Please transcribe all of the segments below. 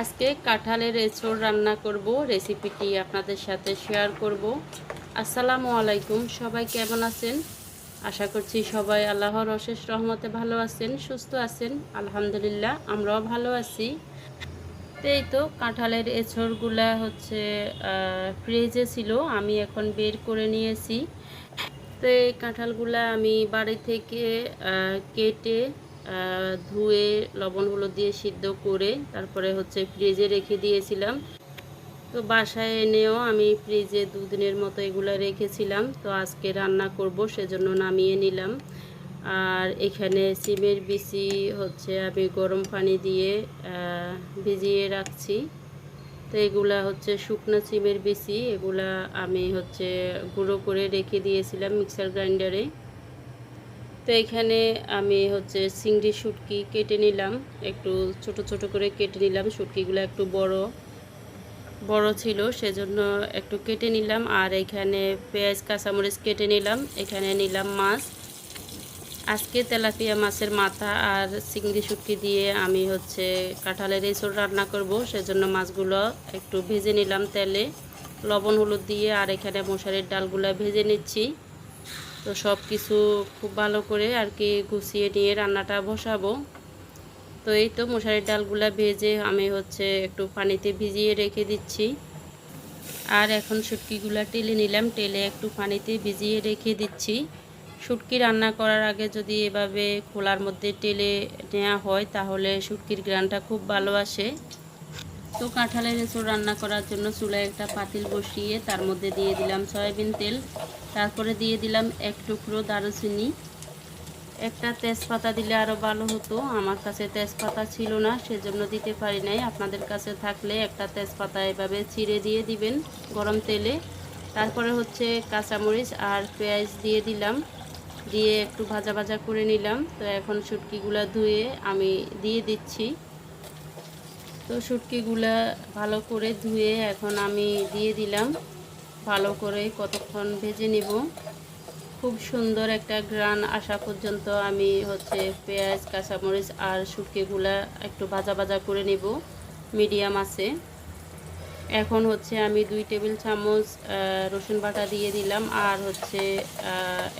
আজকে কাঁঠালের এঁচোড় রান্না করব, রেসিপিটি আপনাদের সাথে শেয়ার করব। আসসালামু আলাইকুম, সবাই কেমন আছেন? আশা করছি সবাই আল্লাহর অশেষ রহমতে ভালো আছেন, সুস্থ আছেন। আলহামদুলিল্লাহ, আমরাও ভালো আছি। এই তো কাঁঠালের এঁচোড়গুলা হচ্ছে ফ্রিজে ছিল, আমি এখন বের করে নিয়েছি। তো এই কাঁঠালগুলা আমি বাড়ি থেকে কেটে ধুয়ে লবণ হলুদ দিয়ে সিদ্ধ করে তারপরে হচ্ছে ফ্রিজে রেখে দিয়েছিলাম। তো বাসায় এনেও আমি ফ্রিজে 2 দিনের মতো এগুলো রেখেছিলাম। তো আজকে রান্না করব, সেজন্য নামিয়ে নিলাম। আর এখানে সিমের বিচি হচ্ছে আমি গরম পানি দিয়ে ভিজিয়ে রাখছি। তো এগুলা হচ্ছে শুকনো সিমের বিচি, এগুলা আমি হচ্ছে গুঁড়ো করে রেখে দিয়েছিলাম মিক্সার গ্রাইন্ডারে। তো এখানে আমি হচ্ছে চিংড়ি শুটকি কেটে নিলাম, একটু ছোট ছোট করে কেটে নিলাম। শুটকিগুলো একটু বড় বড় ছিল, সেজন্য একটু কেটে নিলাম। আর এখানে পেঁয়াজ কাঁচামরিচ কেটে নিলাম। এখানে নিলাম মাছ। আজকে তেলাপিয়া মাছের মাথা আর চিংড়ি শুটকি দিয়ে আমি হচ্ছে কাঁঠালের এঁচোড় রান্না করব, সেজন্য মাছগুলো একটু ভেজে নিলাম তেলে লবণ হলুদ দিয়ে। আর এখানে মশারির ডালগুলো ভেজে নিচ্ছি। তো সব কিছু খুব ভালো করে আর কি গুছিয়ে নিয়ে রান্নাটা বসাবো। তো এই তো মশারির ডালগুলা ভেজে আমি হচ্ছে একটু পানিতে ভিজিয়ে রেখে দিচ্ছি। আর এখন শুটকিগুলা টেলে নিলাম, টেলে একটু পানিতে ভিজিয়ে রেখে দিচ্ছি। শুটকি রান্না করার আগে যদি এভাবে খোলার মধ্যে টেলে নেওয়া হয় তাহলে শুটকির ঘ্রাণটা খুব ভালো আসে। তো কাঁঠালের এঁচোড় রান্না করার জন্য চুলায় একটা পাতিল বসিয়ে তার মধ্যে দিয়ে দিলাম সয়াবিন তেল। তারপরে দিয়ে দিলাম এক টুকরো দারুচিনি, একটা তেজপাতা দিলে আরও ভালো হতো। আমার কাছে তেজপাতা ছিল না, সেজন্য দিতে পারি নাই। আপনাদের কাছে থাকলে একটা তেজপাতা এভাবে চিড়ে দিয়ে দিবেন গরম তেলে। তারপরে হচ্ছে কাঁচামরিচ আর পেঁয়াজ দিয়ে দিলাম, দিয়ে একটু ভাজা ভাজা করে নিলাম। তো এখন শুটকিগুলা ধুয়ে আমি দিয়ে দিচ্ছি। তো শুটকিগুলা ভালো করে ধুয়ে এখন আমি দিয়ে দিলাম, ভালো করে কতক্ষণ ভেজে নেব। খুব সুন্দর একটা ঘ্রাণ আসা পর্যন্ত আমি হচ্ছে পেঁয়াজ কাঁচামরিচ আর শুটকিগুলা একটু ভাজা ভাজা করে নেব মিডিয়াম আছে। এখন হচ্ছে আমি 2 টেবিল চামচ রসুন বাটা দিয়ে দিলাম, আর হচ্ছে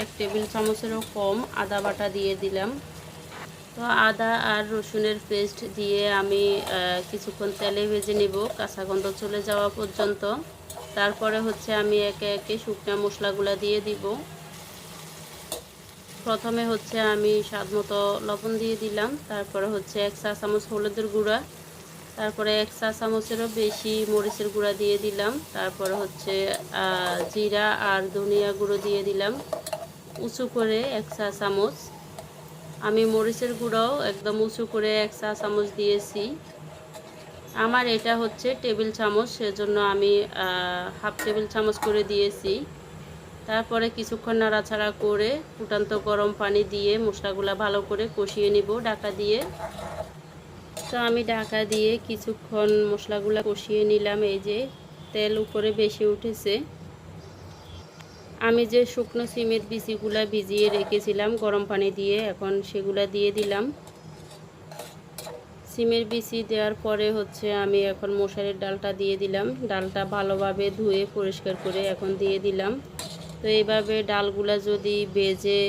1 টেবিল চামচেরও কম আদা বাটা দিয়ে দিলাম। তো আদা আর রসুনের পেস্ট দিয়ে আমি কিছুক্ষণ তেলে ভেজে নেব কাঁচা গন্ধ চলে যাওয়া পর্যন্ত। তারপরে হচ্ছে আমি একে একে শুকনা মশলাগুলো দিয়ে দিব। প্রথমে হচ্ছে আমি স্বাদ মতো লবণ দিয়ে দিলাম, তারপরে হচ্ছে 1 চা চামচ হলুদের গুঁড়া, তারপরে 1 চা চামচেরও বেশি মরিচের গুঁড়া দিয়ে দিলাম, তারপরে হচ্ছে জিরা আর ধনিয়া গুঁড়ো দিয়ে দিলাম উঁচু করে 1 চা চামচ। আমি মরিচের গুঁড়াও একদম উঁচু করে 1 চা চামচ দিয়েছি। আমার এটা হচ্ছে টেবিল চামচ, সেজন্য আমি হাফ টেবিল চামচ করে দিয়েছি। তারপরে কিছুক্ষণ নাড়াচাড়া করে ফুটান্ত গরম পানি দিয়ে মশলাগুলো ভালো করে কষিয়ে নিব ঢাকা দিয়ে। তো আমি ঢাকা দিয়ে কিছুক্ষণ মশলাগুলো কষিয়ে নিলাম। এই যে তেল উপরে বেশি উঠেছে। আমি যে শুকনো সিমের বিচিগুলো ভিজিয়ে রেখেছিলাম গরম পানি দিয়ে, এখন সেগুলা দিয়ে দিলাম। সিমের বিচি দেওয়ার পরে হচ্ছে আমি এখন মশারির ডালটা দিয়ে দিলাম। ডালটা ভালোভাবে ধুয়ে পরিষ্কার করে এখন দিয়ে দিলাম। তো এইভাবে ডালগুলা যদি ভেজে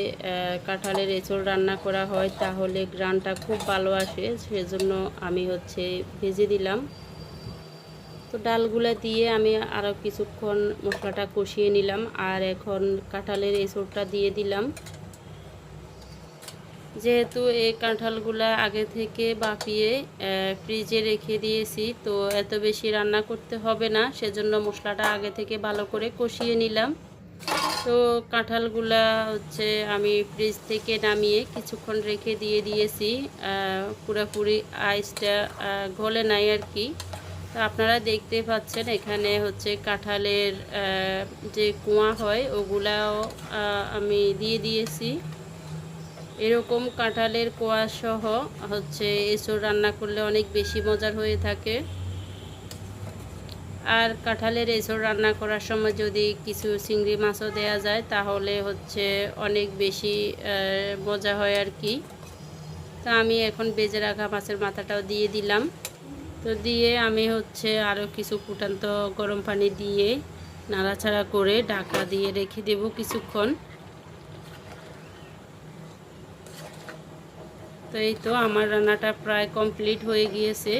কাঁঠালের এঁচোড় রান্না করা হয় তাহলে ঘ্রাণটা খুব ভালো আসে, সেজন্য আমি হচ্ছে ভেজে দিলাম। তো ডালগুলা দিয়ে আমি আরও কিছুক্ষণ মশলাটা কষিয়ে নিলাম। আর এখন কাঁঠালের এঁচোড়টা দিয়ে দিলাম। যেহেতু এই কাঁঠালগুলা আগে থেকে বাপিয়ে ফ্রিজে রেখে দিয়েছি, তো এত বেশি রান্না করতে হবে না, সেজন্য মশলাটা আগে থেকে ভালো করে কষিয়ে নিলাম। তো কাঁঠালগুলা হচ্ছে আমি ফ্রিজ থেকে নামিয়ে কিছুক্ষণ রেখে দিয়েছি। পুরোপুরি আইসটা গলে নাই আর কি। তো আপনারা দেখতে পাচ্ছেন এখানে হচ্ছে কাঁঠালের যে কুয়া হয় ওগুলাও আমি দিয়ে দিয়েছি। এরকম কাঁঠালের কোয়া সহ হচ্ছে এঁচোড় রান্না করলে অনেক বেশি মজার হয়ে থাকে। আর কাঁঠালের এঁচোড় রান্না করার সময় যদি কিছু চিংড়ি মাছও দেওয়া যায় তাহলে হচ্ছে অনেক বেশি মজা হয় আর কি। তো আমি এখন ভেজে রাখা মাছের মাথাটাও দিয়ে দিলাম। তো দিয়ে আমি হচ্ছে আরও কিছু ফুটান্ত গরম পানি দিয়ে নাড়াচাড়া করে ঢাকা দিয়ে রেখে দেব কিছুক্ষণ। তো এই তো আমার রান্নাটা প্রায় কমপ্লিট হয়ে গিয়েছে।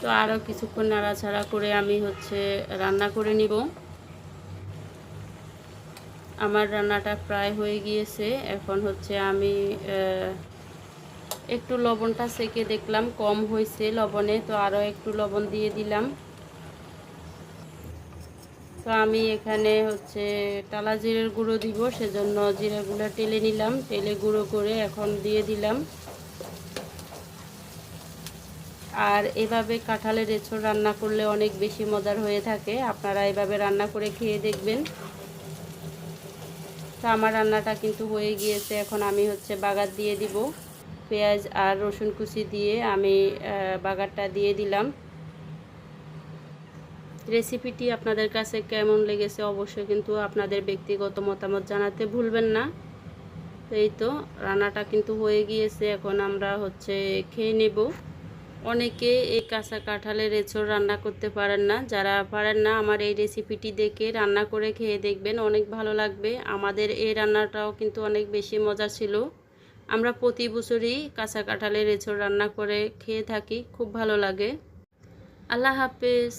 তো আরও কিছুক্ষণ নাড়াচাড়া করে আমি হচ্ছে রান্না করে নিব। আমার রান্নাটা প্রায় হয়ে গিয়েছে। এখন হচ্ছে আমি একটু লবণটা সেকে দেখলাম কম হয়েছে লবণে, তো আরও একটু লবণ দিয়ে দিলাম। তো আমি এখানে হচ্ছে টালা জিরের গুঁড়ো দিব, সেজন্য জিরাগুলো টেলে নিলাম, টেলে গুঁড়ো করে এখন দিয়ে দিলাম। আর এভাবে কাঁঠালের এঁচোড় রান্না করলে অনেক বেশি মজার হয়ে থাকে, আপনারা এভাবে রান্না করে খেয়ে দেখবেন। তো আমার রান্নাটা কিন্তু হয়ে গিয়েছে। এখন আমি হচ্ছে বাগার দিয়ে দিব, পেঁয়াজ আর রসুন কুচি দিয়ে আমি বাগারটা দিয়ে দিলাম। রেসিপিটি আপনাদের কাছে কেমন লেগেছে অবশ্যই কিন্তু আপনাদের ব্যক্তিগত মতামত জানাতে ভুলবেন না। তো এই তো রান্নাটা কিন্তু হয়ে গিয়েছে, এখন আমরা হচ্ছে খেয়ে নেব। অনেকে এই কাঁচা কাঁঠালের এঁচোড় রান্না করতে পারেন না, যারা পারেন না আমার এই রেসিপিটি দেখে রান্না করে খেয়ে দেখবেন, অনেক ভালো লাগবে। আমাদের এই রান্নাটাও কিন্তু অনেক বেশি মজা ছিল। আমরা প্রতি বছরই কাঁচা কাঁঠালের এঁচোড় রান্না করে খেয়ে থাকি, খুব ভালো লাগে। আল্লাহ হাফেজ।